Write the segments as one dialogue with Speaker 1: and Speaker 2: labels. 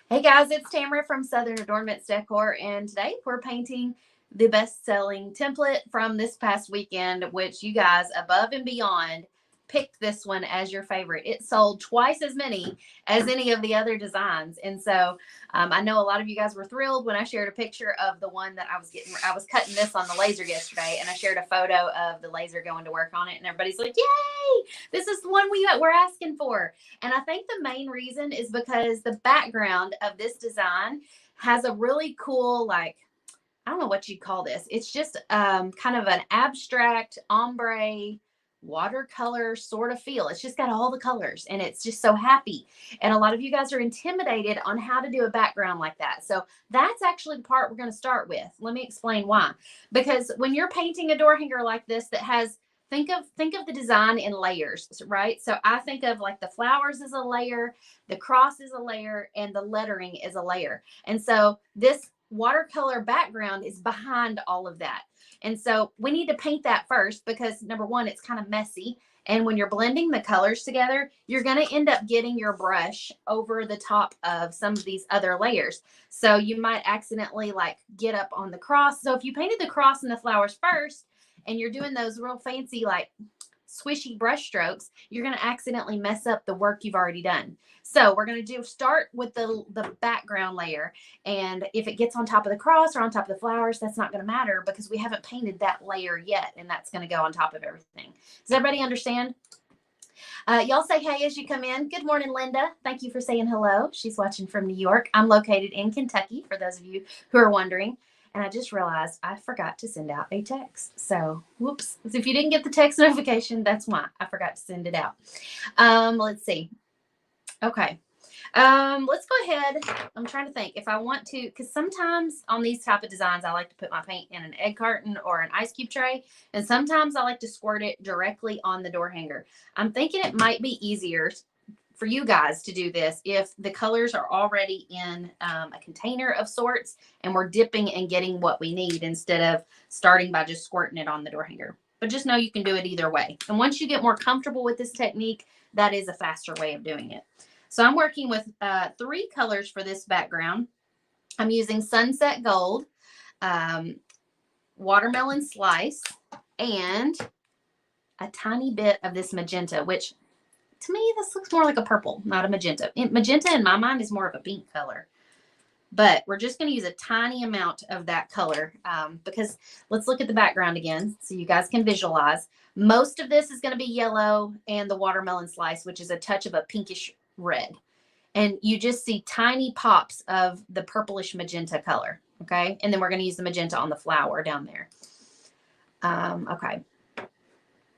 Speaker 1: Hey guys, it's Tamara from Southern Adoornments Decor, and today we're painting the best-selling template from this past weekend, which you guys above and beyond picked this one as your favorite. It sold twice as many as any of the other designs, and so I know a lot of you guys were thrilled when I shared a picture of the one that I was cutting this on the laser yesterday, and I shared a photo of the laser going to work on it, and everybody's like, "Yay! This is the one we're asking for." And I think the main reason is because the background of this design has a really cool, like, I don't know what you'd call this. It's just kind of an abstract ombre watercolor sort of feel. It's just got all the colors and it's just so happy. And a lot of you guys are intimidated on how to do a background like that. So that's actually the part we're going to start with. Let me explain why. Because when you're painting a door hanger like this that has think of the design in layers, right? So I think of like the flowers as a layer, the cross is a layer, and the lettering is a layer. And so this watercolor background is behind all of that. And so we need to paint that first because number one, it's kind of messy. And when you're blending the colors together, you're going to end up getting your brush over the top of some of these other layers. So you might accidentally like get up on the cross. So if you painted the cross and the flowers first, and you're doing those real fancy, like swishy brush strokes, you're going to accidentally mess up the work you've already done. So we're going to start with the background layer. And if it gets on top of the cross or on top of the flowers, that's not going to matter because we haven't painted that layer yet. And that's going to go on top of everything. Does everybody understand? Y'all say hey as you come in. Good morning, Linda. Thank you for saying hello. She's watching from New York. I'm located in Kentucky, for those of you who are wondering. And I just realized I forgot to send out a text. So, whoops. So if you didn't get the text notification, that's why I forgot to send it out. Let's see. Okay. Let's go ahead. I'm trying to think if I want to, because sometimes on these type of designs, I like to put my paint in an egg carton or an ice cube tray. And sometimes I like to squirt it directly on the door hanger. I'm thinking it might be easier for you guys to do this if the colors are already in a container of sorts and we're dipping and getting what we need instead of starting by just squirting it on the door hanger. But just know you can do it either way. And once you get more comfortable with this technique, that is a faster way of doing it. So I'm working with 3 colors for this background. I'm using Sunset Gold, Watermelon Slice, and a tiny bit of this magenta, which to me, this looks more like a purple, not a magenta. Magenta in my mind is more of a pink color. But we're just going to use a tiny amount of that color because let's look at the background again so you guys can visualize. Most of this is going to be yellow and the watermelon slice, which is a touch of a pinkish red. And you just see tiny pops of the purplish magenta color. Okay. And then we're going to use the magenta on the flower down there. Okay.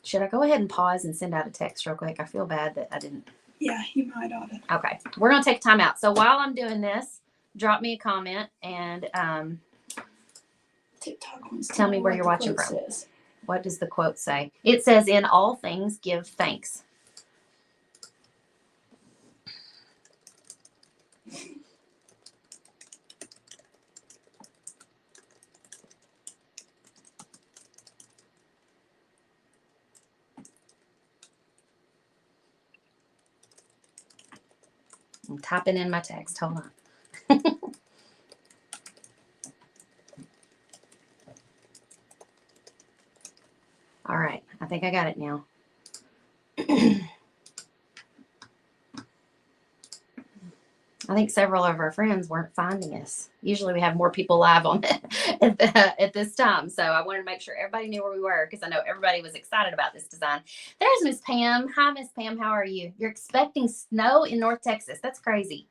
Speaker 1: Should I go ahead and pause and send out a text real quick? I feel bad that I didn't.
Speaker 2: Yeah, you might ought to.
Speaker 1: Okay. We're going to take time out. So while I'm doing this, drop me a comment and
Speaker 2: TikTok wants to
Speaker 1: tell me where you're watching from. Says. What does the quote say? It says, "In all things, give thanks." I'm typing in my text. Hold on. All right. I think I got it now. I think several of our friends weren't finding us. Usually we have more people live on it at this time. So I wanted to make sure everybody knew where we were because I know everybody was excited about this design. There's Miss Pam. Hi, Miss Pam. How are you? You're expecting snow in North Texas. That's crazy.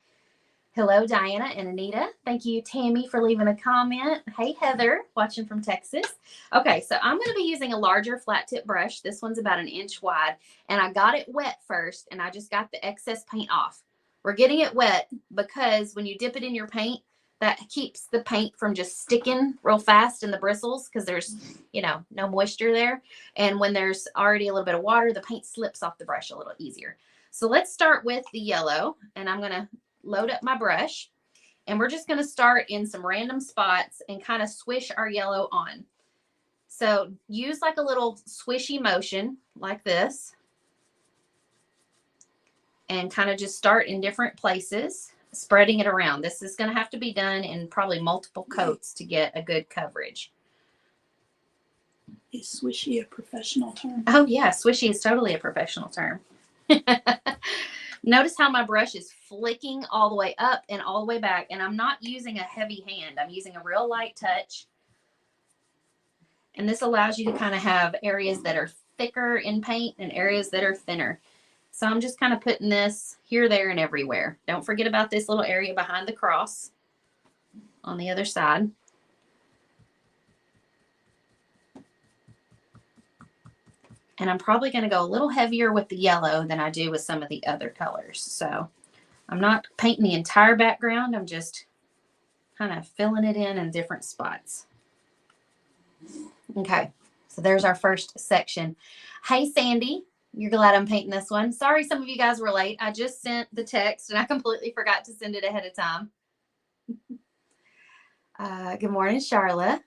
Speaker 1: Hello, Diana and Anita. Thank you, Tammy, for leaving a comment. Hey, Heather, watching from Texas. Okay, so I'm going to be using a larger flat tip brush. This one's about 1 inch wide, and I got it wet first, and I just got the excess paint off. We're getting it wet because when you dip it in your paint, that keeps the paint from just sticking real fast in the bristles because there's, no moisture there. And when there's already a little bit of water, the paint slips off the brush a little easier. So let's start with the yellow, and I'm going to load up my brush, and we're just going to start in some random spots and kind of swish our yellow on. So use like a little swishy motion like this and kind of just start in different places. spreading it around. This is going to have to be done in probably multiple coats to get a good coverage.
Speaker 2: Is swishy a professional term?
Speaker 1: Oh yeah, swishy is totally a professional term. Notice how my brush is flicking all the way up and all the way back, and I'm not using a heavy hand. I'm using a real light touch. And this allows you to kind of have areas that are thicker in paint and areas that are thinner. So I'm just kind of putting this here, there, and everywhere. Don't forget about this little area behind the cross on the other side. And I'm probably going to go a little heavier with the yellow than I do with some of the other colors. So I'm not painting the entire background. I'm just kind of filling it in different spots. Okay, so there's our first section. Hey, Sandy, you're glad I'm painting this one. Sorry some of you guys were late. I just sent the text and I completely forgot to send it ahead of time. Good morning, Charlotte.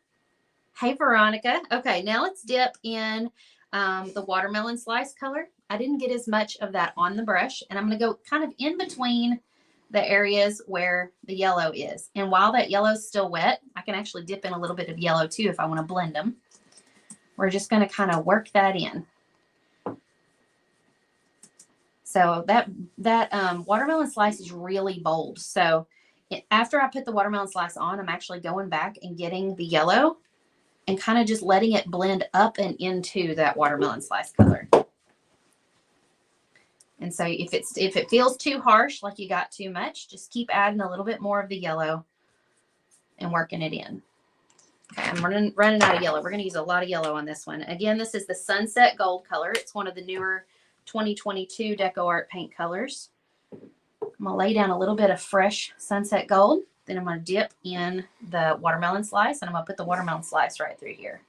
Speaker 1: Hey, Veronica. Okay, now let's dip in the watermelon slice color. I didn't get as much of that on the brush, and I'm going to go kind of in between the areas where the yellow is. And while that yellow is still wet, I can actually dip in a little bit of yellow too if I want to blend them. We're just going to kind of work that in. So that watermelon slice is really bold. So after I put the watermelon slice on, I'm actually going back and getting the yellow and kind of just letting it blend up and into that watermelon slice color. And so if it feels too harsh, like you got too much, just keep adding a little bit more of the yellow and working it in. Okay, I'm running out of yellow. We're going to use a lot of yellow on this one. Again, this is the Sunset Gold color. It's one of the newer 2022 Deco Art paint colors. I'm going to lay down a little bit of fresh Sunset Gold. Then I'm going to dip in the watermelon slice, and I'm going to put the watermelon slice right through here.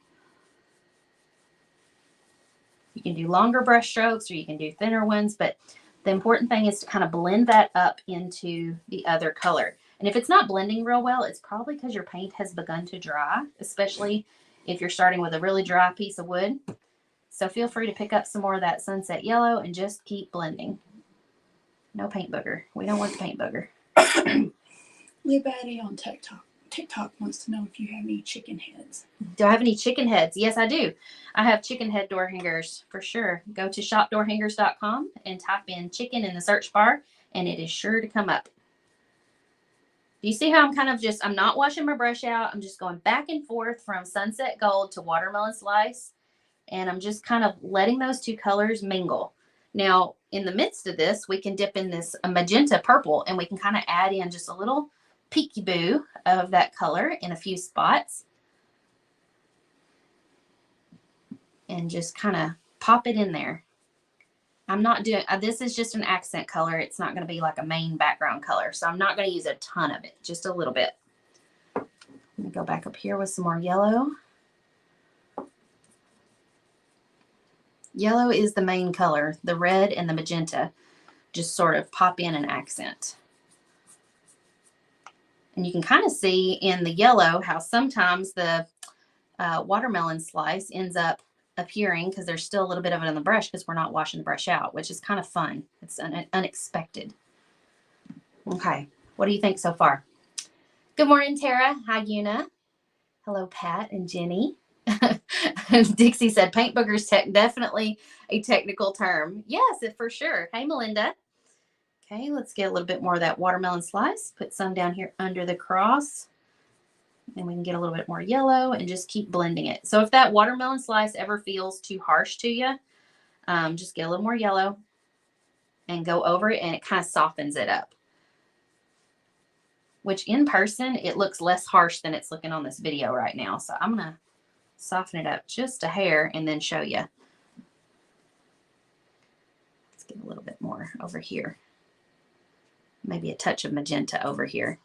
Speaker 1: You can do longer brush strokes or you can do thinner ones, but the important thing is to kind of blend that up into the other color. And if it's not blending real well, it's probably because your paint has begun to dry, especially if you're starting with a really dry piece of wood. So feel free to pick up some more of that sunset yellow and just keep blending. No paint booger. We don't want the paint booger.
Speaker 2: Live Addie on TikTok wants to know if you have any chicken heads.
Speaker 1: Do I have any chicken heads? Yes, I do. I have chicken head door hangers for sure. Go to shopdoorhangers.com and type in chicken in the search bar, and it is sure to come up. Do you see how I'm kind of I'm not washing my brush out. I'm just going back and forth from Sunset Gold to Watermelon Slice, and I'm just kind of letting those two colors mingle. Now, in the midst of this, we can dip in this magenta purple, and we can kind of add in just a little peekaboo of that color in a few spots. And just kind of pop it in there. I'm not doing, this is just an accent color. It's not going to be like a main background color. So I'm not going to use a ton of it, just a little bit. Let me go back up here with some more yellow. Yellow is the main color. The red and the magenta just sort of pop in an accent. And you can kind of see in the yellow how sometimes the watermelon slice ends up appearing because there's still a little bit of it on the brush because we're not washing the brush out, which is kind of fun. It's unexpected. Okay, what do you think so far? Good morning, Tara. Hi, Una. Hello, Pat and Jenny. Dixie said paint boogers definitely a technical term. Yes, for sure. Hey, Melinda. Okay, let's get a little bit more of that watermelon slice. Put some down here under the cross. And we can get a little bit more yellow and just keep blending it. So if that watermelon slice ever feels too harsh to you, just get a little more yellow and go over it, and it kind of softens it up. Which in person, it looks less harsh than it's looking on this video right now. So I'm going to soften it up just a hair and then show you. Let's get a little bit more over here. Maybe a touch of magenta over here.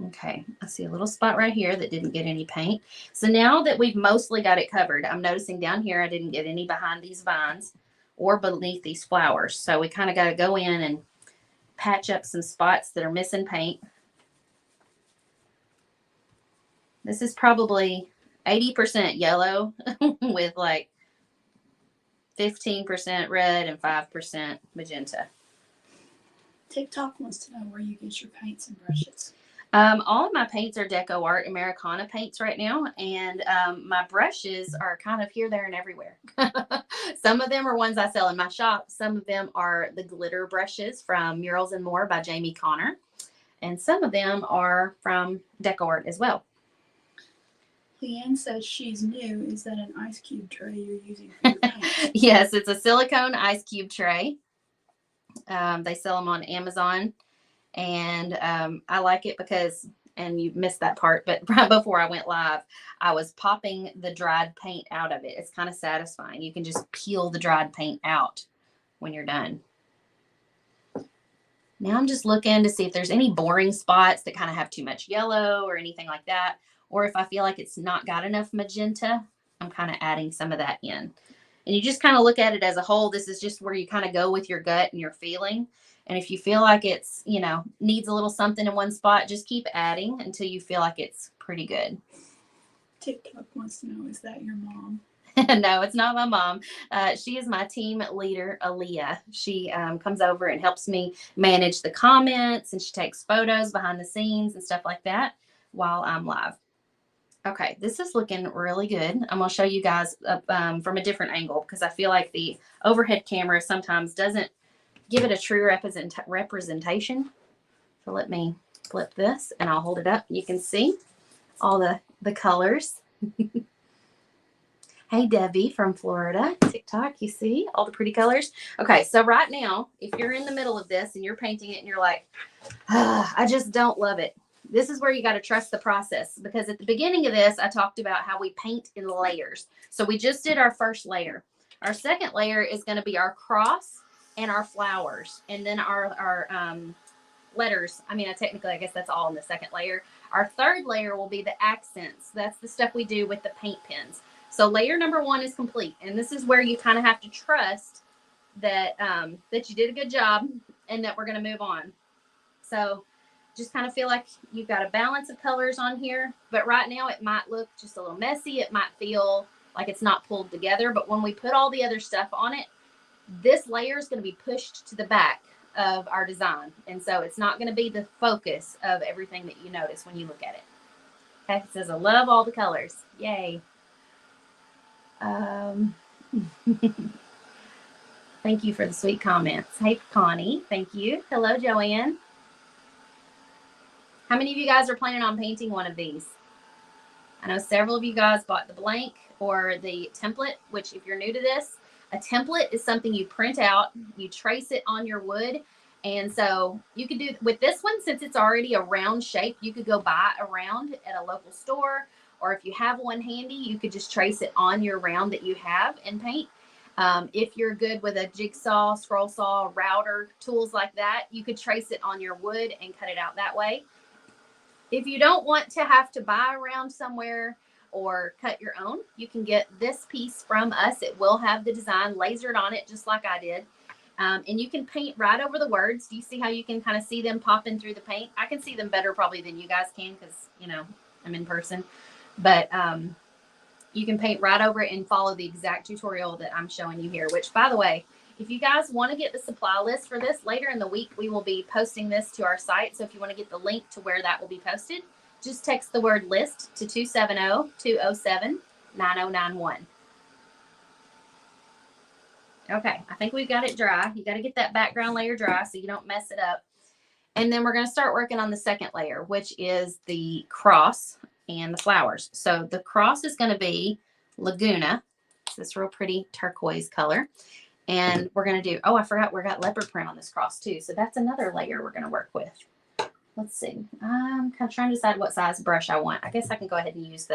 Speaker 1: Okay, I see a little spot right here that didn't get any paint. So now that we've mostly got it covered, I'm noticing down here I didn't get any behind these vines or beneath these flowers. So we kind of got to go in and patch up some spots that are missing paint. This is probably 80% yellow with like 15% red and 5% magenta.
Speaker 2: TikTok wants to know where you get your paints and brushes.
Speaker 1: All of my paints are Deco Art Americana paints right now, and my brushes are kind of here, there, and everywhere. Some of them are ones I sell in my shop. Some of them are the glitter brushes from Murals and More by Jamie Connor, and some of them are from Deco Art as well.
Speaker 2: Leanne says she's new. Is that an ice cube tray you're using for your paint?
Speaker 1: Yes, it's a silicone ice cube tray. They sell them on Amazon. And I like it because, and you missed that part, but right before I went live, I was popping the dried paint out of it. It's kind of satisfying. You can just peel the dried paint out when you're done. Now I'm just looking to see if there's any boring spots that kind of have too much yellow or anything like that. Or if I feel like it's not got enough magenta, I'm kind of adding some of that in. And you just kind of look at it as a whole. This is just where you kind of go with your gut and your feeling. And if you feel like it's, you know, needs a little something in one spot, just keep adding until you feel like it's pretty good.
Speaker 2: TikTok wants to know, is that your mom?
Speaker 1: No, it's not my mom. She is my team leader, Aaliyah. She comes over and helps me manage the comments, and she takes photos behind the scenes and stuff like that while I'm live. Okay, this is looking really good. I'm going to show you guys from a different angle because I feel like the overhead camera sometimes doesn't give it a true representation. So let me flip this and I'll hold it up. You can see all the colors. Hey, Debbie from Florida, TikTok, you see all the pretty colors? Okay, so right now, if you're in the middle of this and you're painting it and you're like, I just don't love it. This is where you got to trust the process, because at the beginning of this, I talked about how we paint in layers. So we just did our first layer. Our second layer is going to be our cross and our flowers, and then our letters. I mean, I guess that's all in the second layer. Our third layer will be the accents. That's the stuff we do with the paint pens. So layer number 1 is complete, and this is where you kind of have to trust that that you did a good job and that we're going to move on. So just kind of feel like you've got a balance of colors on here, but right now it might look just a little messy. It might feel like it's not pulled together, but when we put all the other stuff on it, this layer is going to be pushed to the back of our design. And so it's not going to be the focus of everything that you notice when you look at it. Okay, it says, I love all the colors. Yay. Thank you for the sweet comments. Hey, Connie. Thank you. Hello, Joanne. How many of you guys are planning on painting one of these? I know several of you guys bought the blank or the template, which if you're new to this, a template is something you print out, you trace it on your wood. And so you could do with this one, since it's already a round shape, you could go buy a round at a local store, or if you have one handy, you could just trace it on your round that you have and paint. If you're good with a jigsaw, scroll saw, router, tools like that, you could trace it on your wood and cut it out that way. If you don't want to have to buy a round somewhere or cut your own, you can get this piece from us. It will have the design lasered on it, just like I did. And you can paint right over the words. Do you see how you can kind of see them popping through the paint? I can see them better probably than you guys can because, you know, I'm in person. But you can paint right over it and follow the exact tutorial that I'm showing you here, which, by the way, if you guys want to get the supply list for this later in the week, we will be posting this to our site. So if you want to get the link to where that will be posted, just text the word list to 270-207-9091. Okay, I think we've got it dry. You got to get that background layer dry so you don't mess it up. And then we're going to start working on the second layer, which is the cross and the flowers. So the cross is going to be Laguna. It's this real pretty turquoise color. And we're going to do, oh, I forgot we got leopard print on this cross too. So that's another layer we're going to work with. Let's see. I'm kind of trying to decide what size brush I want. I guess I can go ahead and use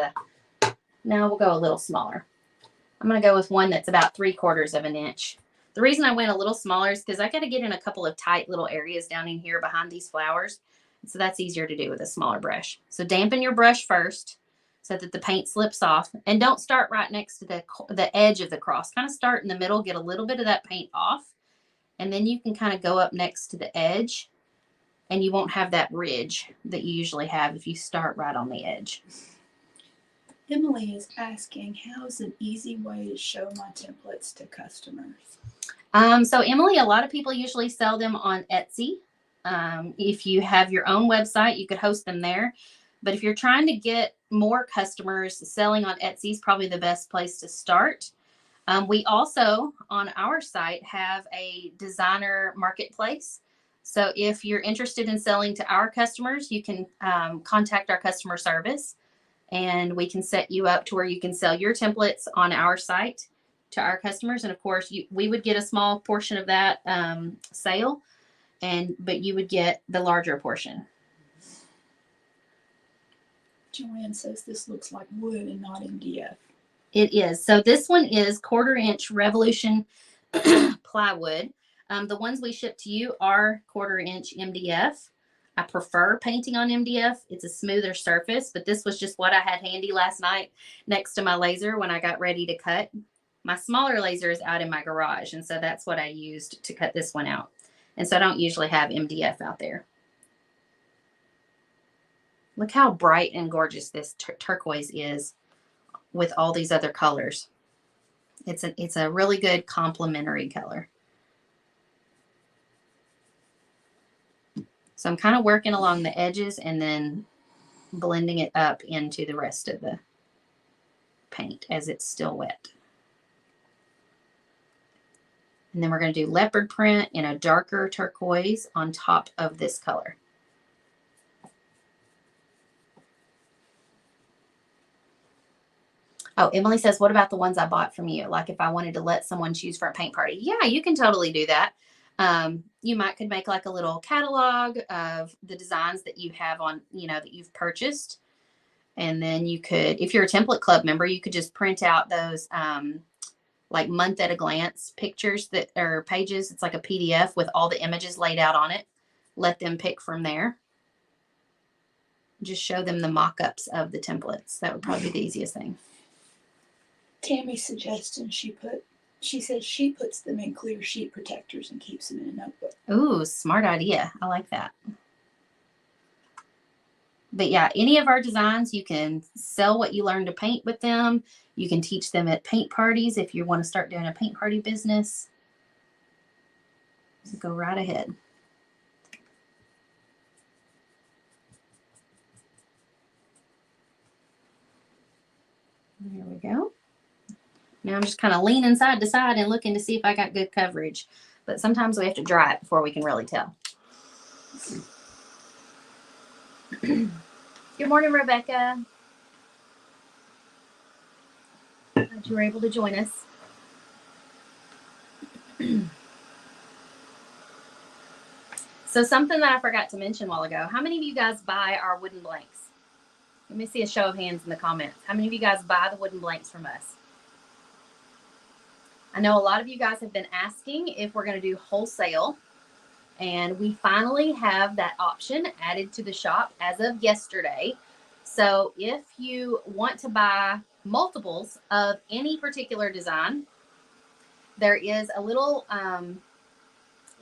Speaker 1: no, we'll go a little smaller. I'm going to go with one that's about 3/4 of an inch. The reason I went a little smaller is because I got to get in a couple of tight little areas down in here behind these flowers. So that's easier to do with a smaller brush. So dampen your brush first so that the paint slips off. And don't start right next to the edge of the cross. Kind of start in the middle, get a little bit of that paint off. And then you can kind of go up next to the edge. And you won't have that ridge that you usually have if you start right on the edge.
Speaker 2: Emily is asking, how is an easy way to show my templates to customers?
Speaker 1: So Emily, a lot of people usually sell them on Etsy. If you have your own website, you could host them there. But if you're trying to get more customers, selling on Etsy is probably the best place to start. We also, on our site, have a designer marketplace. So if you're interested in selling to our customers, you can contact our customer service, and we can set you up to where you can sell your templates on our site to our customers. And of course, we would get a small portion of that sale, but you would get the larger portion.
Speaker 2: Joanne says this looks like wood and not MDF.
Speaker 1: It is. So this one is 1/4-inch Revolution plywood. The ones we ship to you are 1/4-inch MDF. I prefer painting on MDF. It's a smoother surface, but this was just what I had handy last night next to my laser when I got ready to cut. My smaller laser is out in my garage, and so that's what I used to cut this one out. And so I don't usually have MDF out there. Look how bright and gorgeous this turquoise is with all these other colors. It's a really good complementary color. So I'm kind of working along the edges and then blending it up into the rest of the paint as it's still wet. And then we're going to do leopard print in a darker turquoise on top of this color. Oh, Emily says, what about the ones I bought from you? Like if I wanted to let someone choose for a paint party. Yeah, you can totally do that. You could make like a little catalog of the designs that you have on, that you've purchased. And then you could, if you're a template club member, you could just print out those like month at a glance pictures that are pages. It's like a PDF with all the images laid out on it. Let them pick from there. Just show them the mock-ups of the templates. That would probably be the easiest thing.
Speaker 2: Tammy's suggestion, she says she puts them in clear sheet protectors and keeps them in a notebook.
Speaker 1: Ooh, smart idea. I like that. But yeah, any of our designs, you can sell what you learn to paint with them. You can teach them at paint parties if you want to start doing a paint party business. So go right ahead. There we go. Now I'm just kind of leaning side to side and looking to see if I got good coverage. But sometimes we have to dry it before we can really tell. Good morning, Rebecca. Glad you were able to join us. So something that I forgot to mention a while ago. How many of you guys buy our wooden blanks? Let me see a show of hands in the comments. How many of you guys buy the wooden blanks from us? I know a lot of you guys have been asking if we're going to do wholesale, and we finally have that option added to the shop as of yesterday. So if you want to buy multiples of any particular design, there is a little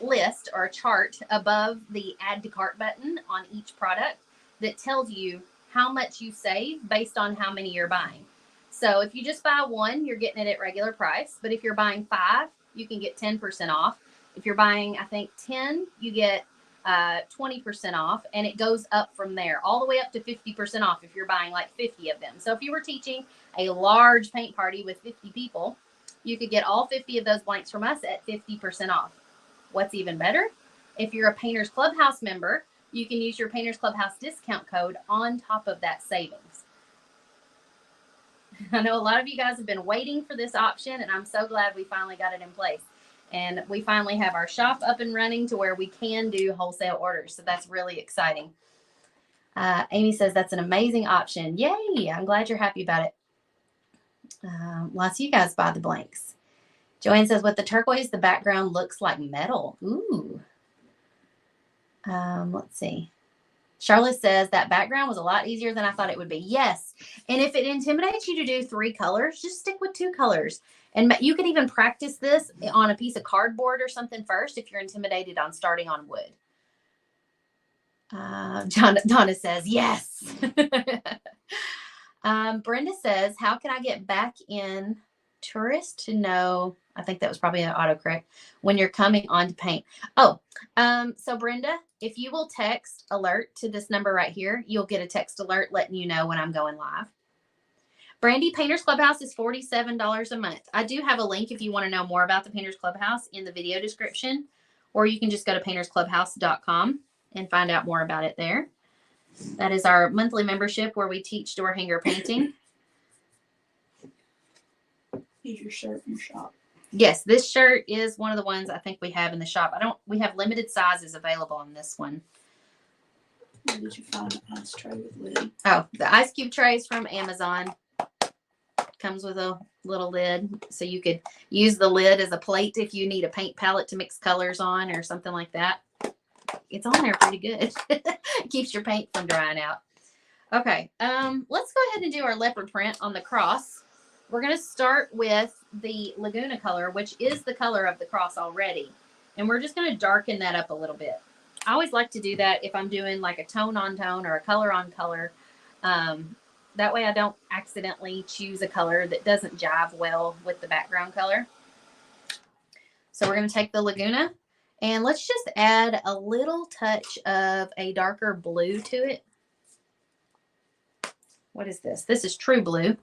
Speaker 1: list or a chart above the add to cart button on each product that tells you how much you save based on how many you're buying. So if you just buy one, you're getting it at regular price. But if you're buying 5, you can get 10% off. If you're buying, I think, 10, you get 20% off. And it goes up from there, all the way up to 50% off if you're buying like 50 of them. So if you were teaching a large paint party with 50 people, you could get all 50 of those blanks from us at 50% off. What's even better, if you're a Painters Clubhouse member, you can use your Painters Clubhouse discount code on top of that savings. I know a lot of you guys have been waiting for this option, and I'm so glad we finally got it in place. And we finally have our shop up and running to where we can do wholesale orders. So that's really exciting. Amy says that's an amazing option. Yay! I'm glad you're happy about it. Lots of you guys buy the blanks. Joanne says, with the turquoise, the background looks like metal. Ooh. Let's see. Charlotte says that background was a lot easier than I thought it would be. Yes. And if it intimidates you to do 3 colors, just stick with 2 colors. And you can even practice this on a piece of cardboard or something first if you're intimidated on starting on wood. Donna says, yes. Brenda says, how can I get back in tourist to know? I think that was probably an autocorrect when you're coming on to paint. Oh, so Brenda, if you will text alert to this number right here, you'll get a text alert letting you know when I'm going live. Brandy, Painters Clubhouse is $47 a month. I do have a link if you want to know more about the Painters Clubhouse in the video description, or you can just go to paintersclubhouse.com and find out more about it there. That is our monthly membership where we teach door hanger painting.
Speaker 2: Is your shirt in your shop?
Speaker 1: Yes, this shirt is one of the ones I think we have in the shop. We have limited sizes available on this one.
Speaker 2: Where did you find an ice tray with lid?
Speaker 1: Oh, the ice cube tray is from Amazon. Comes with a little lid, so you could use the lid as a plate if you need a paint palette to mix colors on or something like that. It's on there pretty good. Keeps your paint from drying out. Okay, let's go ahead and do our leopard print on the cross. We're going to start with the Laguna color, which is the color of the cross already. And we're just going to darken that up a little bit. I always like to do that if I'm doing like a tone on tone or a color on color. That way I don't accidentally choose a color that doesn't jive well with the background color. So we're going to take the Laguna and let's just add a little touch of a darker blue to it. What is this? This is True Blue.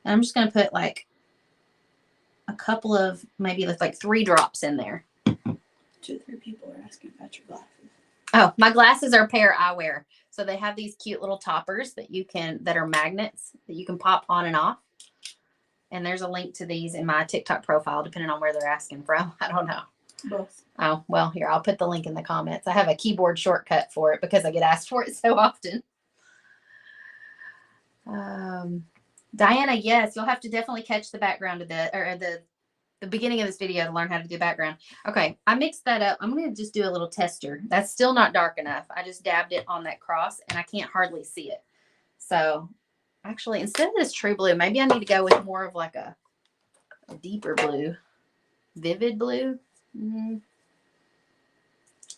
Speaker 1: And I'm just going to put like a couple of, maybe like 3 drops in there.
Speaker 2: 2 or 3 people are asking about your glasses.
Speaker 1: Oh, my glasses are a pair I wear. So they have these cute little toppers that are magnets that you can pop on and off. And there's a link to these in my TikTok profile, depending on where they're asking from. I don't know.
Speaker 2: Both.
Speaker 1: Oh, well, here, I'll put the link in the comments. I have a keyboard shortcut for it because I get asked for it so often. Diana, yes, you'll have to definitely catch the background of the beginning of this video to learn how to do background. Okay, I mixed that up. I'm going to just do a little tester. That's still not dark enough. I just dabbed it on that cross and I can't hardly see it. So actually, instead of this True Blue, maybe I need to go with more of like a deeper blue, vivid blue.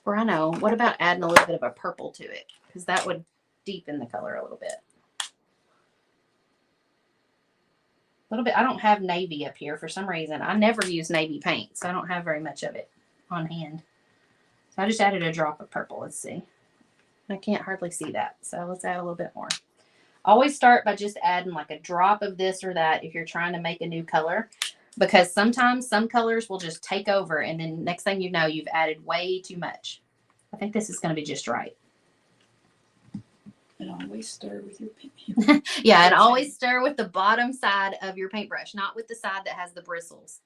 Speaker 1: Or I know, what about adding a little bit of a purple to it? Because that would deepen the color a little bit. A little bit. I don't have navy up here for some reason. I never use navy paint, so I don't have very much of it on hand. So I just added a drop of purple. Let's see. I can't hardly see that, so let's add a little bit more. Always start by just adding like a drop of this or that if you're trying to make a new color, because sometimes some colors will just take over, and then next thing you know, you've added way too much. I think this is going to be just right.
Speaker 2: And always stir with your paint.
Speaker 1: Yeah, and always stir with the bottom side of your paintbrush, not with the side that has the bristles.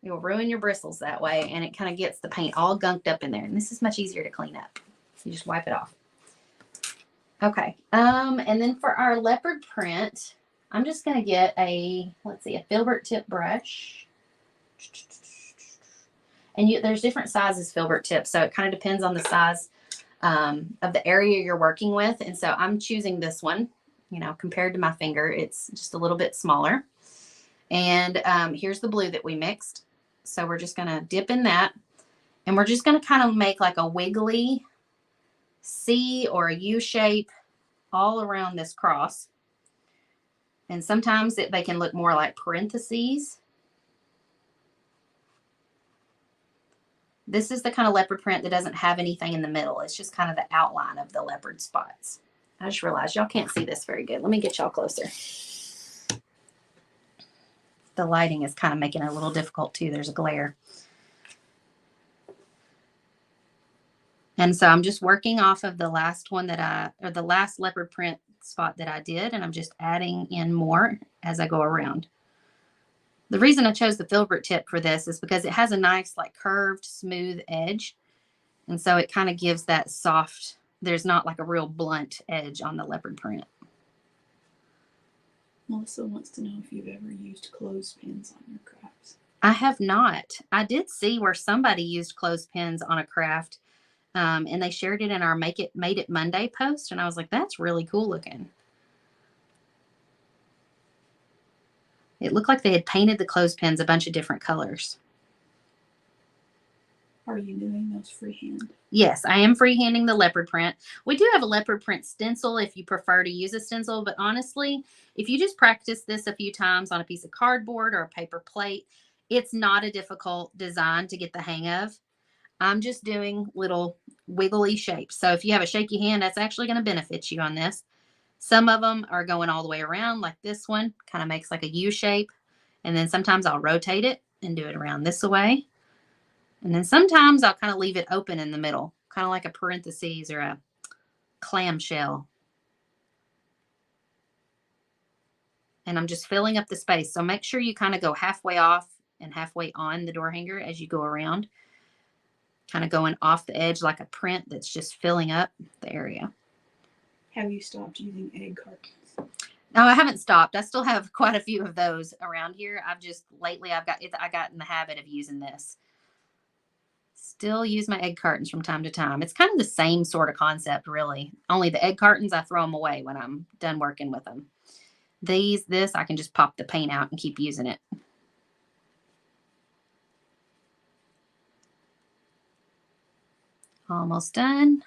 Speaker 1: You'll ruin your bristles that way, and it kind of gets the paint all gunked up in there. And this is much easier to clean up. You just wipe it off. Okay, and then for our leopard print, I'm just going to get a, let's see, a filbert tip brush. And there's different sizes filbert tips, so it kind of depends on the size of the area you're working with. And so I'm choosing this one, you know, compared to my finger, it's just a little bit smaller. And here's the blue that we mixed. So we're just going to dip in that, and we're just going to kind of make like a wiggly C or a U shape all around this cross. And sometimes they can look more like parentheses. This is the kind of leopard print that doesn't have anything in the middle. It's just kind of the outline of the leopard spots. I just realized y'all can't see this very good. Let me get y'all closer. The lighting is kind of making it a little difficult too. There's a glare. And so I'm just working off of the last one the last leopard print spot that I did. And I'm just adding in more as I go around. The reason I chose the filbert tip for this is because it has a nice, like, curved, smooth edge. And so it kind of gives that soft, there's not like a real blunt edge on the leopard print.
Speaker 2: Melissa wants to know if you've ever used clothespins on your crafts.
Speaker 1: I have not. I did see where somebody used clothespins on a craft, and they shared it in our Made It Monday post. And I was like, that's really cool looking. It looked like they had painted the clothespins a bunch of different colors.
Speaker 2: Our Are you doing those freehand?
Speaker 1: Yes, I am freehanding the leopard print. We do have a leopard print stencil if you prefer to use a stencil, but honestly, if you just practice this a few times on a piece of cardboard or a paper plate, it's not a difficult design to get the hang of. I'm just doing little wiggly shapes. So if you have a shaky hand, that's actually going to benefit you on this. Some of them are going all the way around, like this one kind of makes like a U shape. And then sometimes I'll rotate it and do it around this way. And then sometimes I'll kind of leave it open in the middle, kind of like a parentheses or a clamshell. And I'm just filling up the space. So make sure you kind of go halfway off and halfway on the door hanger as you go around. Kind of going off the edge like a print that's just filling up the area.
Speaker 2: Have you stopped using egg cartons?
Speaker 1: No, I haven't stopped. I still have quite a few of those around here. I got in the habit of using this. Still use my egg cartons from time to time. It's kind of the same sort of concept, really. Only the egg cartons, I throw them away when I'm done working with them. This, I can just pop the paint out and keep using it. Almost done.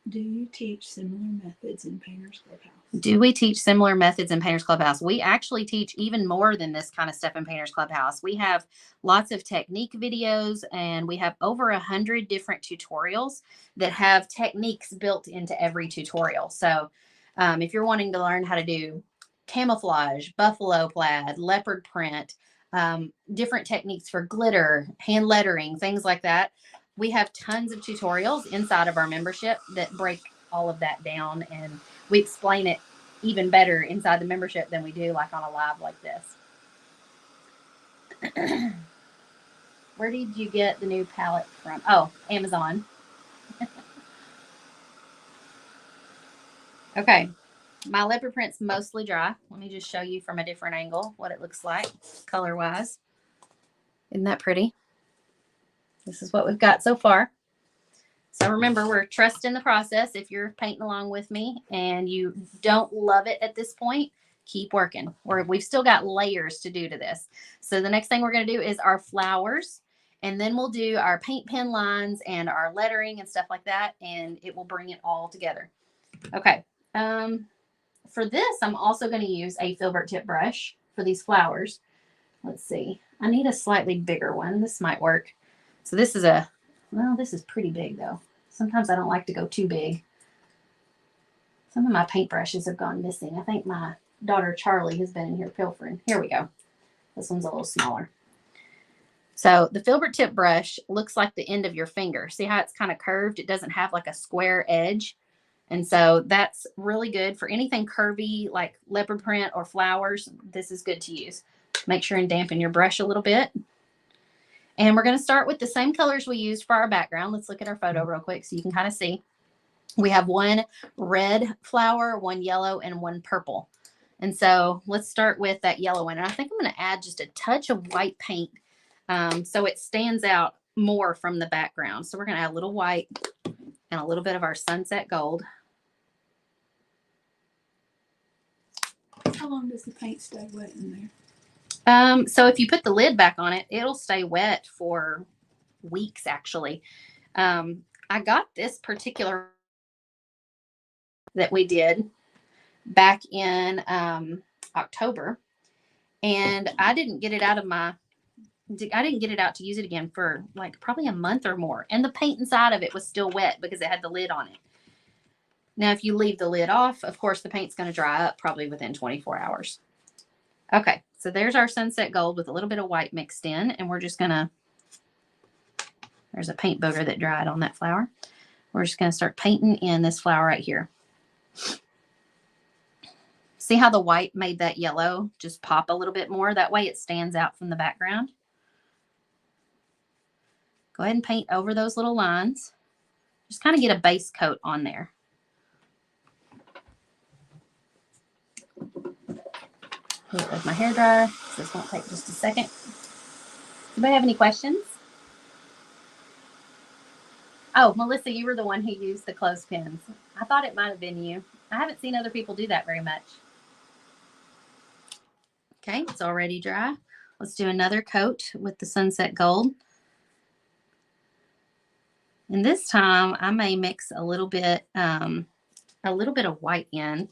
Speaker 2: Do you teach similar methods in Painters Clubhouse?
Speaker 1: Do we teach similar methods in Painters Clubhouse? We actually teach even more than this kind of stuff in Painters Clubhouse. We have lots of technique videos, and we have over 100 different tutorials that have techniques built into every tutorial. So if you're wanting to learn how to do camouflage, buffalo plaid, leopard print, different techniques for glitter, hand lettering, things like that, we have tons of tutorials inside of our membership that break all of that down, and we explain it even better inside the membership than we do like on a live like this. Where did you get the new palette from? Oh, Amazon. Okay, my leopard print's mostly dry. Let me just show you from a different angle what it looks like color wise. Isn't that pretty? This is what we've got so far. So remember, we're trusting the process. If you're painting along with me and you don't love it at this point, keep working. We've still got layers to do to this. So the next thing we're going to do is our flowers, and then we'll do our paint pen lines and our lettering and stuff like that, and it will bring it all together. Okay. For this, I'm also going to use a filbert tip brush for these flowers. Let's see. I need a slightly bigger one. This might work. So this is this is pretty big though. Sometimes I don't like to go too big. Some of my paintbrushes have gone missing. I think my daughter Charlie has been in here pilfering. Here we go. This one's a little smaller. So the filbert tip brush looks like the end of your finger. See how it's kind of curved? It doesn't have like a square edge. And so that's really good for anything curvy like leopard print or flowers. This is good to use. Make sure and dampen your brush a little bit. And we're going to start with the same colors we used for our background. Let's look at our photo real quick so you can kind of see. We have one red flower, one yellow, and one purple. And so let's start with that yellow one. And I think I'm going to add just a touch of white paint so it stands out more from the background. So we're going to add a little white and a little bit of our sunset gold.
Speaker 2: How long does the paint stay wet in there?
Speaker 1: So if you put the lid back on it, it'll stay wet for weeks, actually. I got this particular that we did back in October, and I didn't get it out to use it again for like probably a month or more. And the paint inside of it was still wet because it had the lid on it. Now, if you leave the lid off, of course, the paint's going to dry up probably within 24 hours. Okay, so there's our sunset gold with a little bit of white mixed in, and we're just going to, there's a paint booger that dried on that flower. We're just going to start painting in this flower right here. See how the white made that yellow just pop a little bit more? That way it stands out from the background. Go ahead and paint over those little lines. Just kind of get a base coat on there. Put it with my hair dryer. This won't take just a second. Anybody have any questions? Oh, Melissa, you were the one who used the clothespins. I thought it might have been you. I haven't seen other people do that very much. Okay, it's already dry. Let's do another coat with the sunset gold. And this time I may mix a little bit of white in,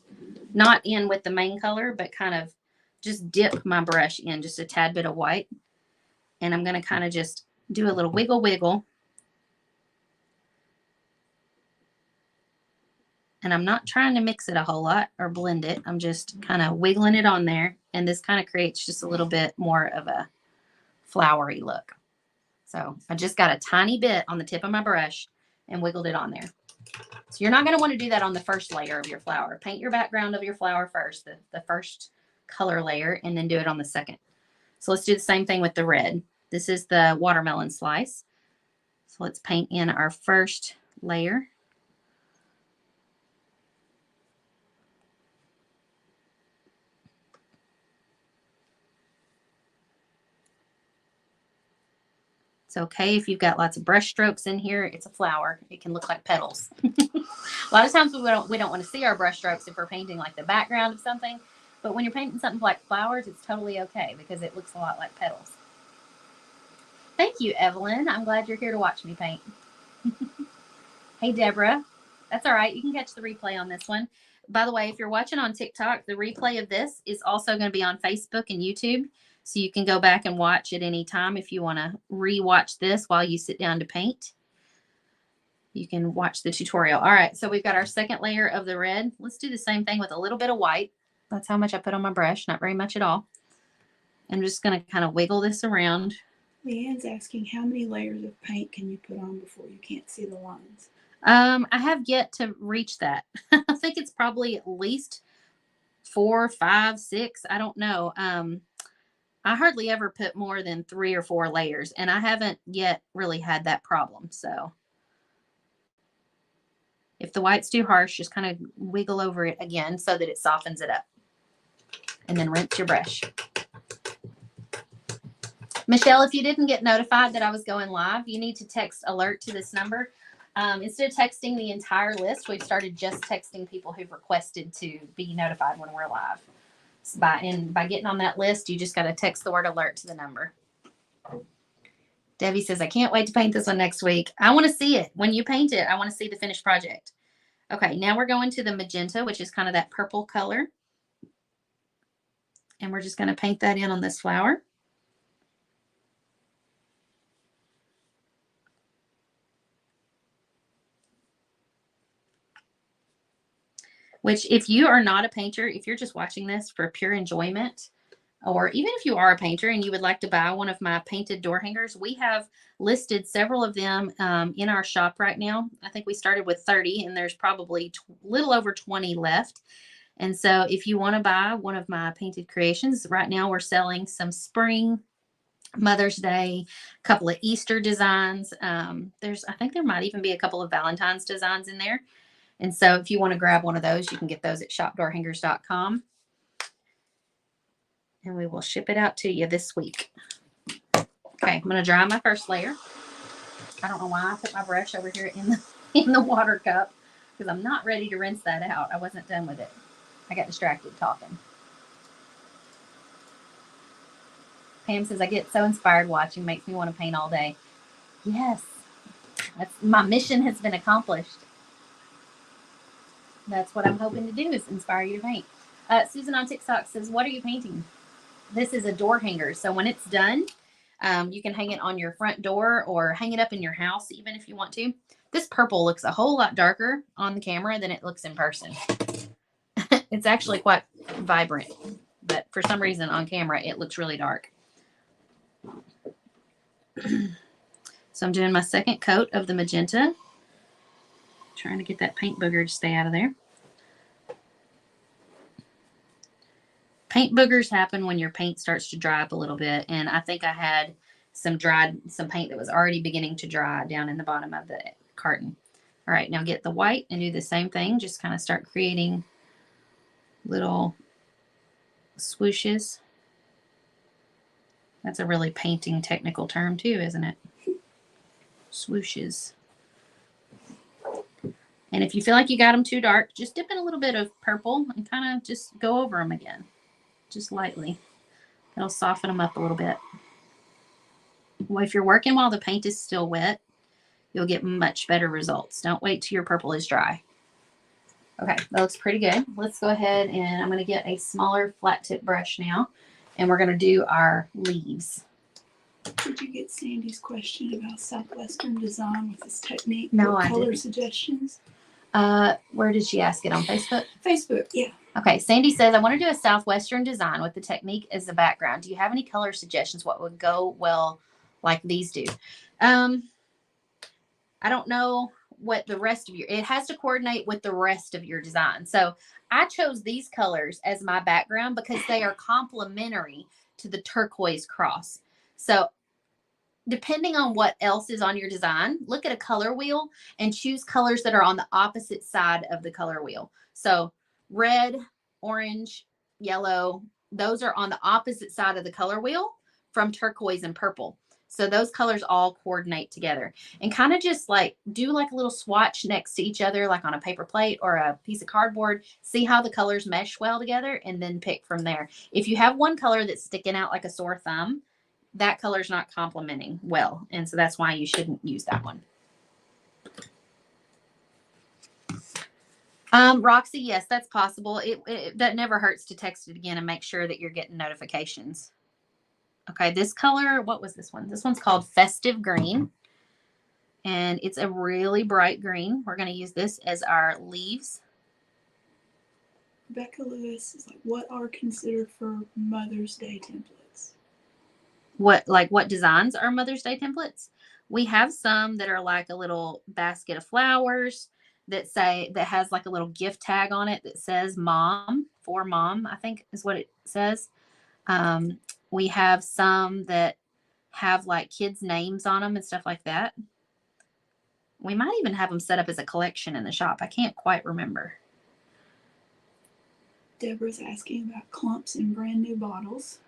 Speaker 1: not in with the main color, but kind of just dip my brush in just a tad bit of white. And I'm going to kind of just do a little wiggle wiggle. And I'm not trying to mix it a whole lot or blend it. I'm just kind of wiggling it on there. And this kind of creates just a little bit more of a flowery look. So I just got a tiny bit on the tip of my brush and wiggled it on there. So you're not going to want to do that on the first layer of your flower. Paint your background of your flower first, the first color layer, and then do it on the second. So let's do the same thing with the red. This is the watermelon slice. So let's paint in our first layer. It's okay if you've got lots of brush strokes in here. It's a flower. It can look like petals. A lot of times we don't want to see our brush strokes if we're painting like the background of something. But when you're painting something like flowers, it's totally okay because it looks a lot like petals. Thank you, Evelyn. I'm glad you're here to watch me paint. Hey, Deborah. That's all right. You can catch the replay on this one. By the way, if you're watching on TikTok, the replay of this is also going to be on Facebook and YouTube. So you can go back and watch at any time if you want to re-watch this while you sit down to paint. You can watch the tutorial. All right, so we've got our second layer of the red. Let's do the same thing with a little bit of white. That's how much I put on my brush, not very much at all. I'm just going to kind of wiggle this around.
Speaker 2: Leanne's asking, how many layers of paint can you put on before you can't see the lines?
Speaker 1: I have yet to reach that. I think it's probably at least 4, 5, 6. I don't know. I hardly ever put more than 3 or 4 layers, and I haven't yet really had that problem. So if the white's too harsh, just kind of wiggle over it again so that it softens it up. And then rinse your brush. Michelle, if you didn't get notified that I was going live, you need to text alert to this number. Instead of texting the entire list, we've started just texting people who've requested to be notified when we're live. So by getting on that list, you just got to text the word alert to the number. Debbie says, I can't wait to paint this one next week. I want to see it. When you paint it, I want to see the finished project. Okay, now we're going to the magenta, which is kind of that purple color. And we're just going to paint that in on this flower. Which, if you are not a painter, if you're just watching this for pure enjoyment, or even if you are a painter and you would like to buy one of my painted door hangers, we have listed several of them in our shop right now. I think we started with 30 and there's probably a little over 20 left. And so if you want to buy one of my painted creations, right now we're selling some spring, Mother's Day, a couple of Easter designs. I think there might even be a couple of Valentine's designs in there. And so if you want to grab one of those, you can get those at shopdoorhangers.com. And we will ship it out to you this week. Okay, I'm going to dry my first layer. I don't know why I put my brush over here in the water cup because I'm not ready to rinse that out. I wasn't done with it. I got distracted talking. Pam says, I get so inspired watching. Makes me want to paint all day. Yes, my mission has been accomplished. That's what I'm hoping to do, is inspire you to paint. Susan on TikTok says, what are you painting? This is a door hanger. So when it's done, you can hang it on your front door or hang it up in your house even if you want to. This purple looks a whole lot darker on the camera than it looks in person. It's actually quite vibrant, but for some reason on camera it looks really dark. So I'm doing my second coat of the magenta. Trying to get that paint booger to stay out of there. Paint boogers happen when your paint starts to dry up a little bit, and I think I had some paint that was already beginning to dry down in the bottom of the carton. All right, now get the white and do the same thing. Just kind of start creating little swooshes. That's a really painting technical term too, isn't it? Swooshes. And if you feel like you got them too dark, just dip in a little bit of purple and kind of just go over them again. Just lightly. It'll soften them up a little bit. Well, if you're working while the paint is still wet, you'll get much better results. Don't wait till your purple is dry. Okay, that looks pretty good. Let's go ahead and I'm going to get a smaller flat tip brush now, and we're going to do our leaves.
Speaker 2: Did you get Sandy's question about Southwestern design with this technique?
Speaker 1: No,
Speaker 2: or
Speaker 1: I
Speaker 2: color
Speaker 1: didn't.
Speaker 2: Suggestions?
Speaker 1: Where did she ask it? On Facebook?
Speaker 2: Facebook, yeah.
Speaker 1: Okay, Sandy says, I want to do a Southwestern design with the technique as the background. Do you have any color suggestions? What would go well like these do? I don't know what the rest of it has to coordinate with the rest of your design. So I chose these colors as my background because they are complementary to the turquoise cross. So depending on what else is on your design, look at a color wheel and choose colors that are on the opposite side of the color wheel. So red, orange, yellow, those are on the opposite side of the color wheel from turquoise and purple. So those colors all coordinate together, and kind of just like do like a little swatch next to each other, like on a paper plate or a piece of cardboard. See how the colors mesh well together, and then pick from there. If you have one color that's sticking out like a sore thumb, that color's not complementing well, and so that's why you shouldn't use that one. Roxy, yes, that's possible. That never hurts to text it again and make sure that you're getting notifications. Okay, this color, what was this one? This one's called Festive Green, and it's a really bright green. We're going to use this as our leaves.
Speaker 2: Becca Lewis is like, what are considered for Mother's Day templates?
Speaker 1: What designs are Mother's Day templates? We have some that are like a little basket of flowers that has like a little gift tag on it that says mom, for mom, I think is what it says. We have some that have like kids' names on them and stuff like that. We might even have them set up as a collection in the shop. I can't quite remember.
Speaker 2: Deborah's asking about clumps in brand new bottles.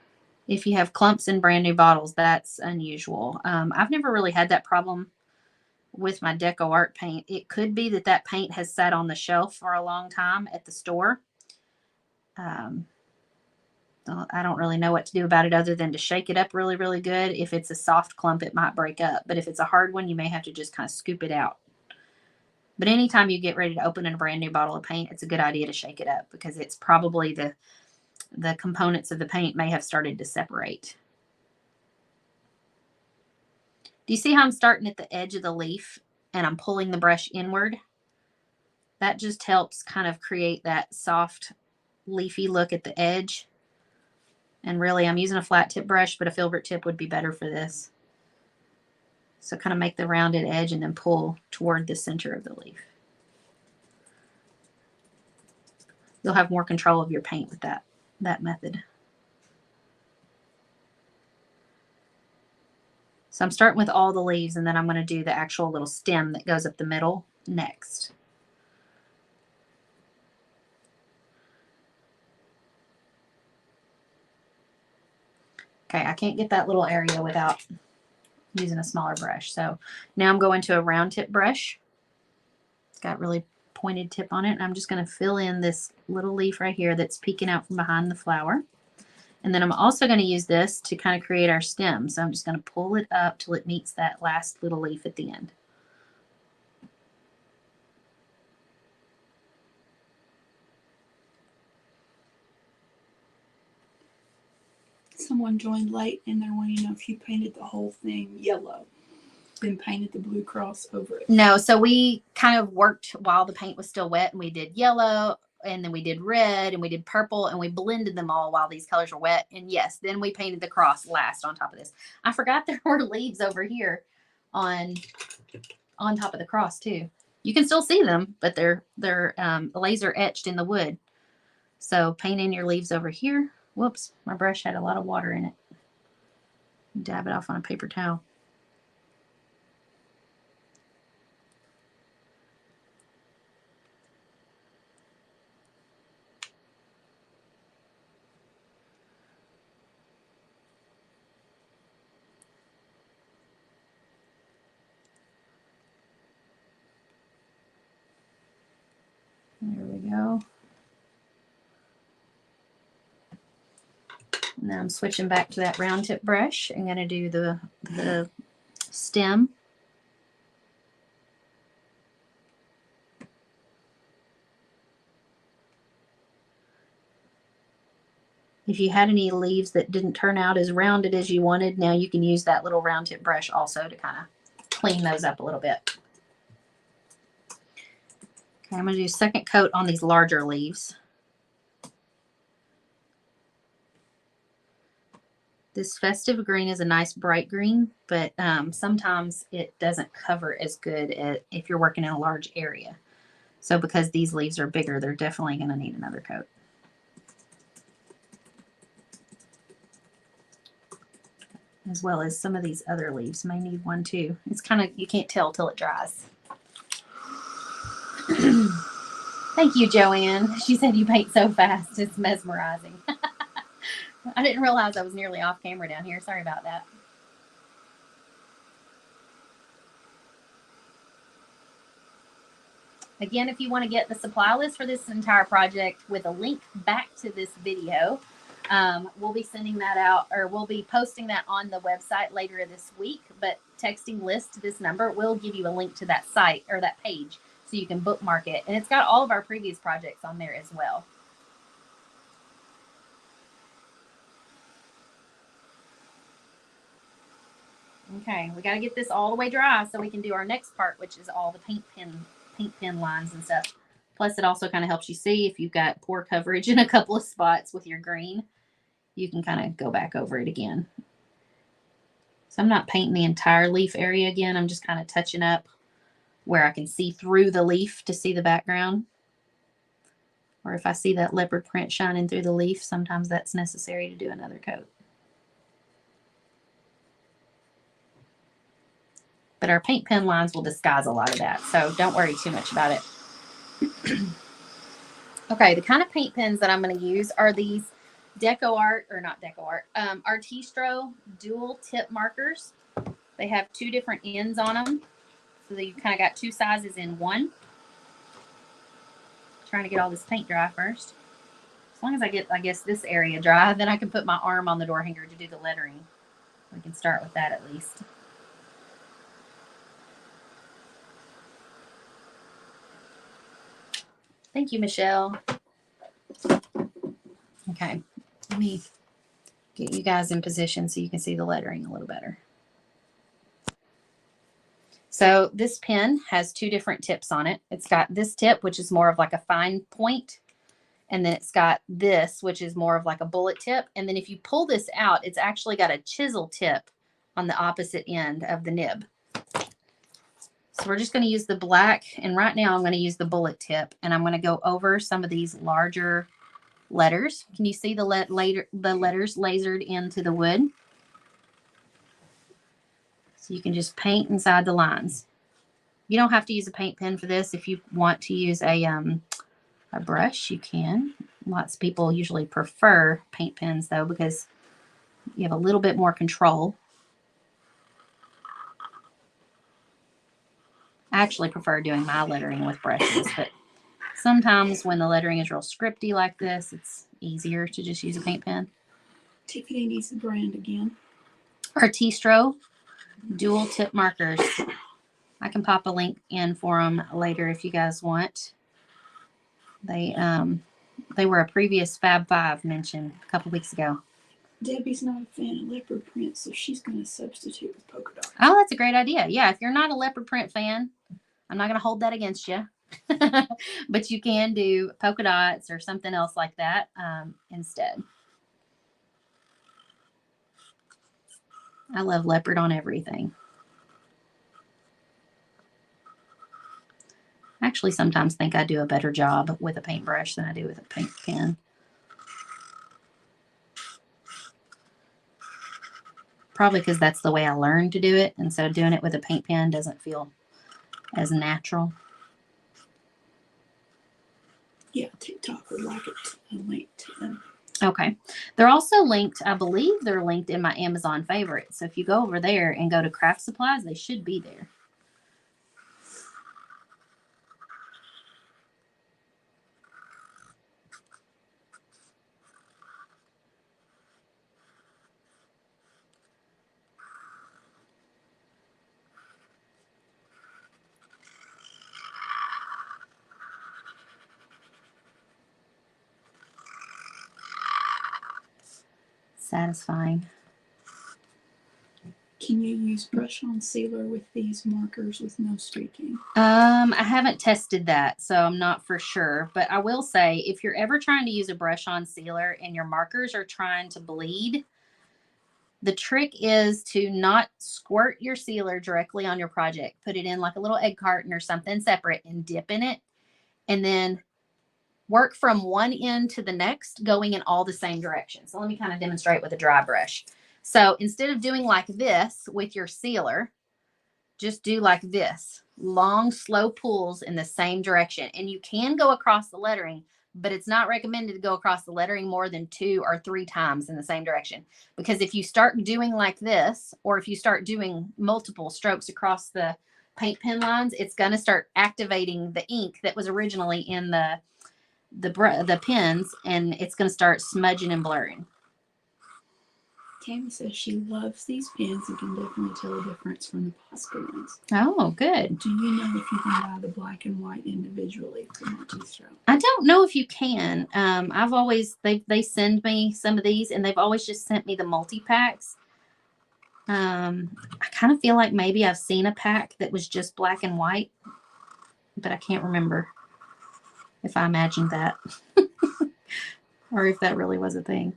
Speaker 1: If you have clumps in brand new bottles, that's unusual. I've never really had that problem with my Deco art paint. It could be that paint has sat on the shelf for a long time at the store. I don't really know what to do about it other than to shake it up really, really good. If it's a soft clump, it might break up. But if it's a hard one, you may have to just kind of scoop it out. But anytime you get ready to open a brand new bottle of paint, it's a good idea to shake it up because it's probably the components of the paint may have started to separate. Do you see how I'm starting at the edge of the leaf and I'm pulling the brush inward? That just helps kind of create that soft leafy look at the edge. And really, I'm using a flat tip brush, but a filbert tip would be better for this. So kind of make the rounded edge and then pull toward the center of the leaf. You'll have more control of your paint with that method. So I'm starting with all the leaves, and then I'm going to do the actual little stem that goes up the middle next. Okay, I can't get that little area without using a smaller brush. So now I'm going to a round tip brush. It's got really pointed tip on it. And I'm just going to fill in this little leaf right here that's peeking out from behind the flower. And then I'm also going to use this to kind of create our stem. So I'm just going to pull it up till it meets that last little leaf at the end.
Speaker 2: Someone joined late and they're wanting to know if you painted the whole thing yellow, then painted the blue cross over it.
Speaker 1: No, so we kind of worked while the paint was still wet, and we did yellow, and then we did red, and we did purple, and we blended them all while these colors were wet. And yes, then we painted the cross last on top of this. I forgot there were leaves over here on top of the cross too. You can still see them, but they're laser etched in the wood. So paint in your leaves over here. Whoops, my brush had a lot of water in it. Dab it off on a paper towel. There we go. Now I'm switching back to that round tip brush. I'm going to do the stem. If you had any leaves that didn't turn out as rounded as you wanted, now you can use that little round tip brush also to kind of clean those up a little bit. Okay, I'm going to do a second coat on these larger leaves. This festive green is a nice bright green, but sometimes it doesn't cover as good if you're working in a large area. So because these leaves are bigger, they're definitely going to need another coat. As well as some of these other leaves may need one too. It's kind of, you can't tell till it dries. Thank you, Joanne. She said you paint so fast. It's mesmerizing. I didn't realize I was nearly off camera down here. Sorry about that. Again, if you want to get the supply list for this entire project with a link back to this video, we'll be sending that out, or we'll be posting that on the website later this week. But texting list to this number will give you a link to that site or that page so you can bookmark it. And it's got all of our previous projects on there as well. Okay, we got to get this all the way dry so we can do our next part, which is all the paint pen lines and stuff. Plus, it also kind of helps you see if you've got poor coverage in a couple of spots with your green. You can kind of go back over it again. So I'm not painting the entire leaf area again. I'm just kind of touching up where I can see through the leaf to see the background. Or if I see that leopard print shining through the leaf, sometimes that's necessary to do another coat. But our paint pen lines will disguise a lot of that, so don't worry too much about it. Okay, the kind of paint pens that I'm going to use are these Decor, or not Decor, Artistro dual tip markers. They have two different ends on them, so that you kind of got two sizes in one. Trying to get all this paint dry first. As long as I get, I guess, this area dry, then I can put my arm on the door hanger to do the lettering. We can start with that at least. Thank you, Michelle. Okay, let me get you guys in position so you can see the lettering a little better. So this pen has two different tips on it. It's got this tip, which is more of like a fine point. And then it's got this, which is more of like a bullet tip. And then if you pull this out, it's actually got a chisel tip on the opposite end of the nib. So we're just going to use the black. And right now I'm going to use the bullet tip. And I'm going to go over some of these larger letters. Can you see the letters lasered into the wood? So you can just paint inside the lines. You don't have to use a paint pen for this. If you want to use a brush, you can. Lots of people usually prefer paint pens though, because you have a little bit more control. I actually prefer doing my lettering with brushes, but sometimes when the lettering is real scripty like this, it's easier to just use a paint pen.
Speaker 2: Tiffany needs the brand again.
Speaker 1: Artistro dual tip markers. I can pop a link in for them later if you guys want. They were a previous Fab 5 mentioned a couple weeks ago.
Speaker 2: Debbie's not a fan of leopard print, so she's going to substitute with polka dots.
Speaker 1: Oh, that's a great idea. Yeah, if you're not a leopard print fan, I'm not going to hold that against you. But you can do polka dots or something else like that instead. I love leopard on everything. I actually sometimes think I do a better job with a paintbrush than I do with a paint pen. Probably because that's the way I learned to do it, and so doing it with a paint pen doesn't feel as natural.
Speaker 2: Yeah, TikTok would like it and link to them.
Speaker 1: Okay. They're also linked, I believe they're linked in my Amazon favorites. So if you go over there and go to craft supplies, they should be there. satisfying.
Speaker 2: Can you use brush-on sealer with these markers with no streaking?
Speaker 1: I haven't tested that, so I'm not for sure. But I will say, if you're ever trying to use a brush-on sealer and your markers are trying to bleed, the trick is to not squirt your sealer directly on your project. Put it in like a little egg carton or something separate and dip in it. And then work from one end to the next, going in all the same direction. So let me kind of demonstrate with a dry brush. So instead of doing like this with your sealer, just do like this, long, slow pulls in the same direction. And you can go across the lettering, but it's not recommended to go across the lettering more than 2 or 3 times in the same direction. Because if you start doing like this, or if you start doing multiple strokes across the paint pen lines, it's going to start activating the ink that was originally in the pens, and it's going to start smudging and blurring.
Speaker 2: Tammy says she loves these pens and can definitely tell a difference from the Posca ones.
Speaker 1: Oh, good.
Speaker 2: Do you know if you can buy the black and white individually from Artistro?
Speaker 1: I don't know if you can. I've always, they send me some of these, and they've always just sent me the multi-packs. I kind of feel like maybe I've seen a pack that was just black and white, but I can't remember if I imagined that or if that really was a thing.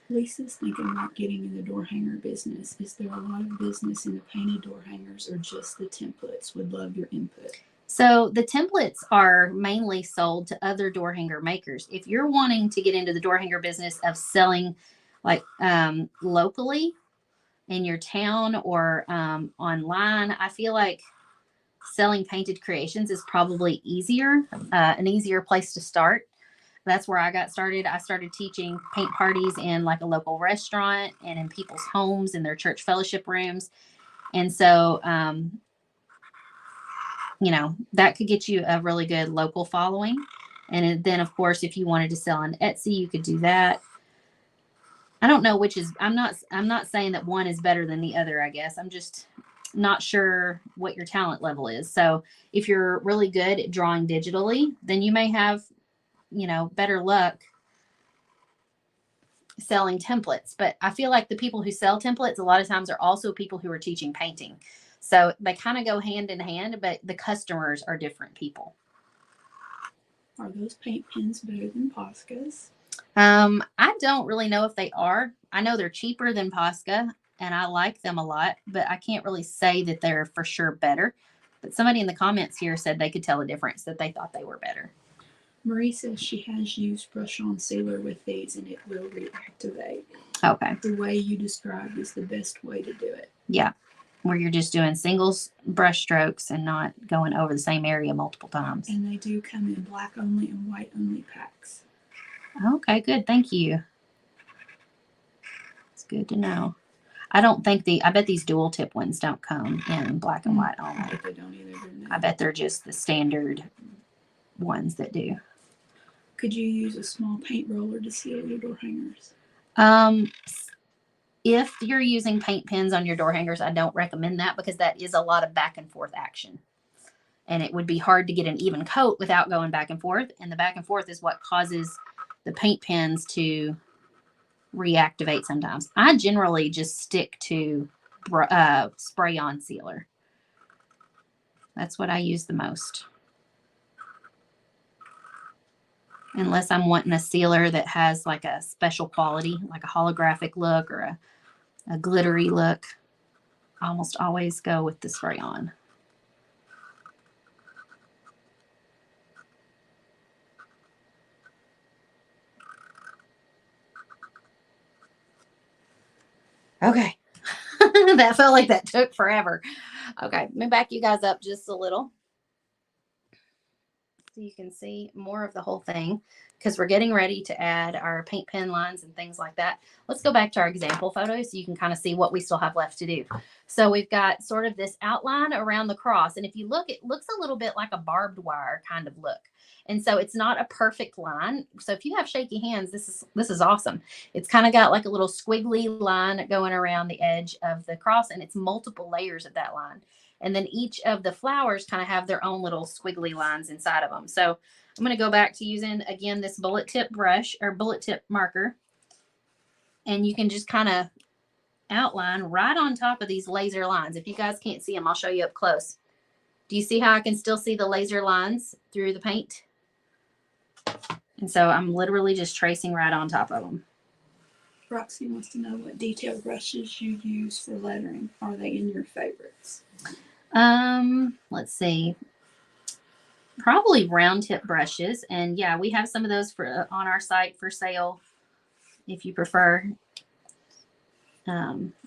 Speaker 2: Lisa's thinking about getting in the door hanger business. Is there a lot of business in the painted door hangers or just the templates? Would love your input.
Speaker 1: So the templates are mainly sold to other door hanger makers. If you're wanting to get into the door hanger business of selling like locally in your town or online, I feel like selling painted creations is probably easier, an easier place to start. That's where I got started. I started teaching paint parties in like a local restaurant and in people's homes in their church fellowship rooms. And so, you know, that could get you a really good local following. And then, of course, if you wanted to sell on Etsy, you could do that. I don't know which is, I'm not saying that one is better than the other, I guess. I'm just not sure what your talent level is. So if you're really good at drawing digitally, then you may have, you know, better luck selling templates. But I feel like the people who sell templates a lot of times are also people who are teaching painting. So they kind of go hand in hand, but the customers are different people.
Speaker 2: Are those paint pens better than Posca's?
Speaker 1: I don't really know if they are. I know they're cheaper than Posca and I like them a lot, but I can't really say that they're for sure better. But somebody in the comments here said they could tell a difference, that they thought they were better.
Speaker 2: Marie says she has used brush-on sealer with these and it will reactivate.
Speaker 1: Okay.
Speaker 2: The way you described is the best way to do it.
Speaker 1: Yeah, where you're just doing singles brush strokes and not going over the same area multiple times.
Speaker 2: And they do come in black only and white only packs.
Speaker 1: Okay, good. Thank you. It's good to know. I don't think I bet these dual tip ones don't come in black and white only.
Speaker 2: I bet they don't either.
Speaker 1: I bet they're just the standard ones that do.
Speaker 2: Could you use a small paint roller to seal your door hangers?
Speaker 1: If you're using paint pens on your door hangers, I don't recommend that because that is a lot of back and forth action. And it would be hard to get an even coat without going back and forth. And the back and forth is what causes the paint pens to reactivate sometimes. I generally just stick to spray on sealer. That's what I use the most. Unless I'm wanting a sealer that has like a special quality, like a holographic look or a glittery look, I almost always go with the spray on. Okay. That felt like that took forever. Okay, let me back you guys up just a little so you can see more of the whole thing because we're getting ready to add our paint pen lines and things like that. Let's go back to our example photo so you can kind of see what we still have left to do. So we've got sort of this outline around the cross. And if you look, it looks a little bit like a barbed wire kind of look. And so it's not a perfect line. So if you have shaky hands, this is awesome. It's kind of got like a little squiggly line going around the edge of the cross, and it's multiple layers of that line. And then each of the flowers kind of have their own little squiggly lines inside of them. So I'm going to go back to using, again, this bullet tip brush or bullet tip marker. And you can just kind of outline right on top of these laser lines. If you guys can't see them, I'll show you up close. Do you see how I can still see the laser lines through the paint? And so I'm literally just tracing right on top of them.
Speaker 2: Roxy wants to know what detail brushes you use for lettering. Are they in your favorites?
Speaker 1: Let's see. Probably round tip brushes. And yeah, we have some of those for on our site for sale if you prefer.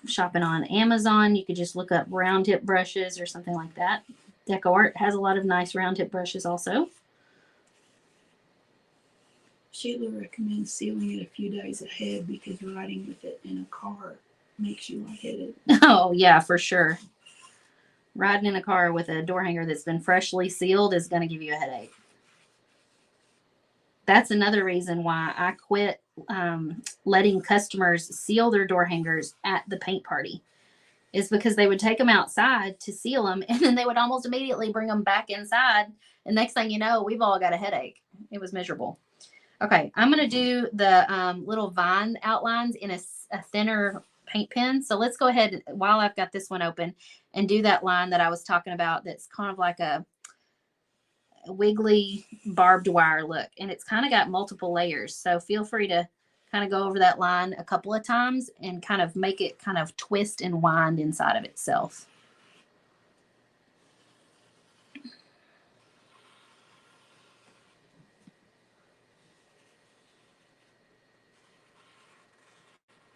Speaker 1: Shopping on Amazon, you could just look up round tip brushes or something like that. Decor has a lot of nice round tip brushes also.
Speaker 2: Sheila recommends sealing it a few days ahead because riding with it in a car makes you lightheaded.
Speaker 1: Oh yeah, for sure. Riding in a car with a door hanger that's been freshly sealed is going to give you a headache. That's another reason why I quit letting customers seal their door hangers at the paint party, is because they would take them outside to seal them and then they would almost immediately bring them back inside. And next thing you know, we've all got a headache. It was miserable. Okay, I'm going to do the little vine outlines in a thinner paint pen. So let's go ahead while I've got this one open and do that line that I was talking about that's kind of like a wiggly barbed wire look, and it's kind of got multiple layers, so feel free to kind of go over that line a couple of times and kind of make it kind of twist and wind inside of itself.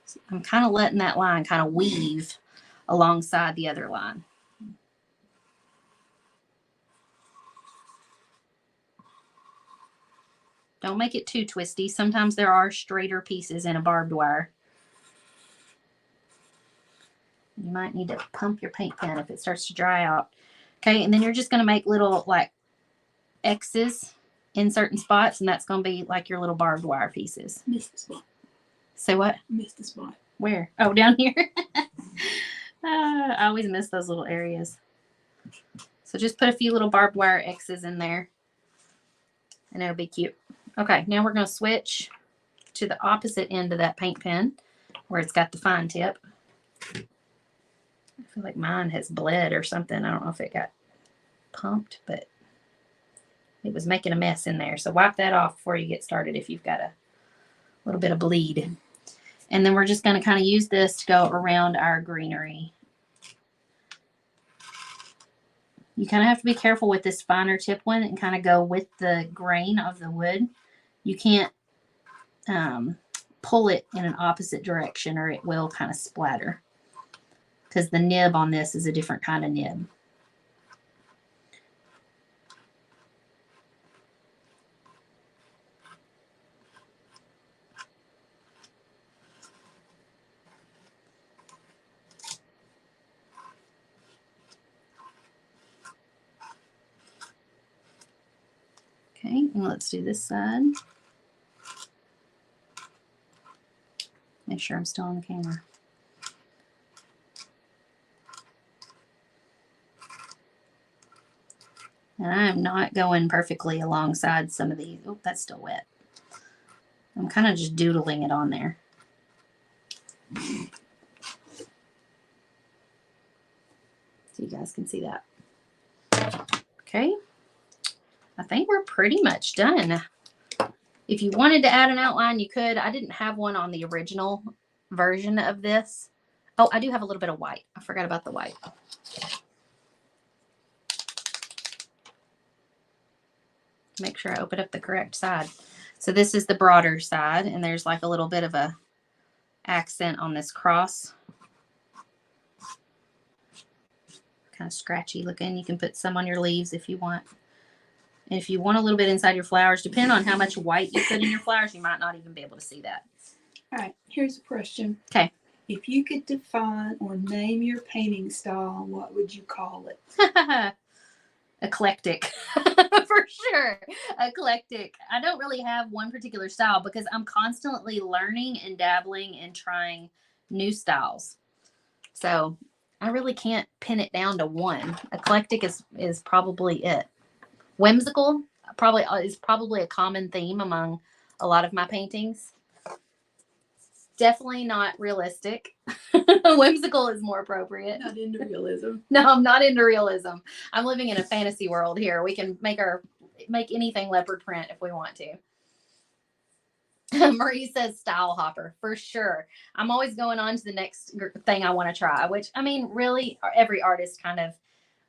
Speaker 1: So I'm kind of letting that line kind of weave alongside the other line. Don't make it too twisty. Sometimes there are straighter pieces in a barbed wire. You might need to pump your paint pen if it starts to dry out. Okay, and then you're just going to make little like X's in certain spots, and that's going to be like your little barbed wire pieces.
Speaker 2: Missed the spot.
Speaker 1: Say what?
Speaker 2: Missed the spot.
Speaker 1: Where? Oh, down here. I always miss those little areas. So just put a few little barbed wire X's in there, and it'll be cute. Okay, now we're going to switch to the opposite end of that paint pen where it's got the fine tip. I feel like mine has bled or something. I don't know if it got pumped, but it was making a mess in there. So wipe that off before you get started if you've got a little bit of bleed. And then we're just going to kind of use this to go around our greenery. You kind of have to be careful with this finer tip one and kind of go with the grain of the wood. You can't pull it in an opposite direction or it will kind of splatter, because the nib on this is a different kind of nib. Okay, and let's do this side. Make sure I'm still on the camera. And I am not going perfectly alongside some of these. Oh, that's still wet. I'm kind of just doodling it on there. So you guys can see that. Okay. I think we're pretty much done. If you wanted to add an outline, you could. I didn't have one on the original version of this. Oh, I do have a little bit of white. I forgot about the white. Make sure I open up the correct side. So this is the broader side, and there's like a little bit of a accent on this cross. Kind of scratchy looking. You can put some on your leaves if you want. And if you want a little bit inside your flowers, depending on how much white you put in your flowers, you might not even be able to see that.
Speaker 2: All right, here's a question.
Speaker 1: Okay.
Speaker 2: If you could define or name your painting style, what would you call it?
Speaker 1: Eclectic. For sure. Eclectic. I don't really have one particular style because I'm constantly learning and dabbling and trying new styles. So I really can't pin it down to one. Eclectic is probably it. Whimsical is probably a common theme among a lot of my paintings. Definitely not realistic. Whimsical is more appropriate.
Speaker 2: Not into realism.
Speaker 1: No, I'm not into realism. I'm living in a fantasy world here. We can make anything leopard print if we want to. Marie says style hopper for sure. I'm always going on to the next thing I want to try, which I mean, really, every artist kind of,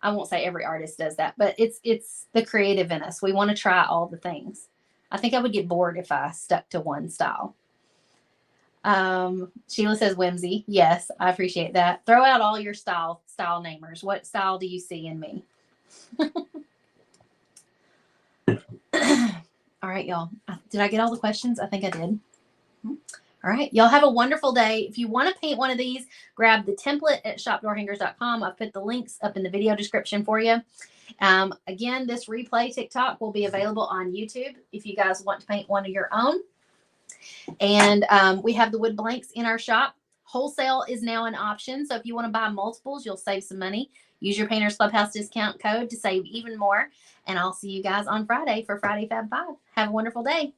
Speaker 1: I won't say every artist does that, but it's the creative in us. We want to try all the things. I think I would get bored if I stuck to one style. Sheila says whimsy. Yes, I appreciate that. Throw out all your style namers. What style do you see in me? All right, y'all. Did I get all the questions? I think I did. All right. Y'all have a wonderful day. If you want to paint one of these, grab the template at shopdoorhangers.com. I've put the links up in the video description for you. Again, this replay TikTok will be available on YouTube if you guys want to paint one of your own. And we have the wood blanks in our shop. Wholesale is now an option. So if you want to buy multiples, you'll save some money. Use your Painters Clubhouse discount code to save even more. And I'll see you guys on Friday for Friday Fab 5. Have a wonderful day.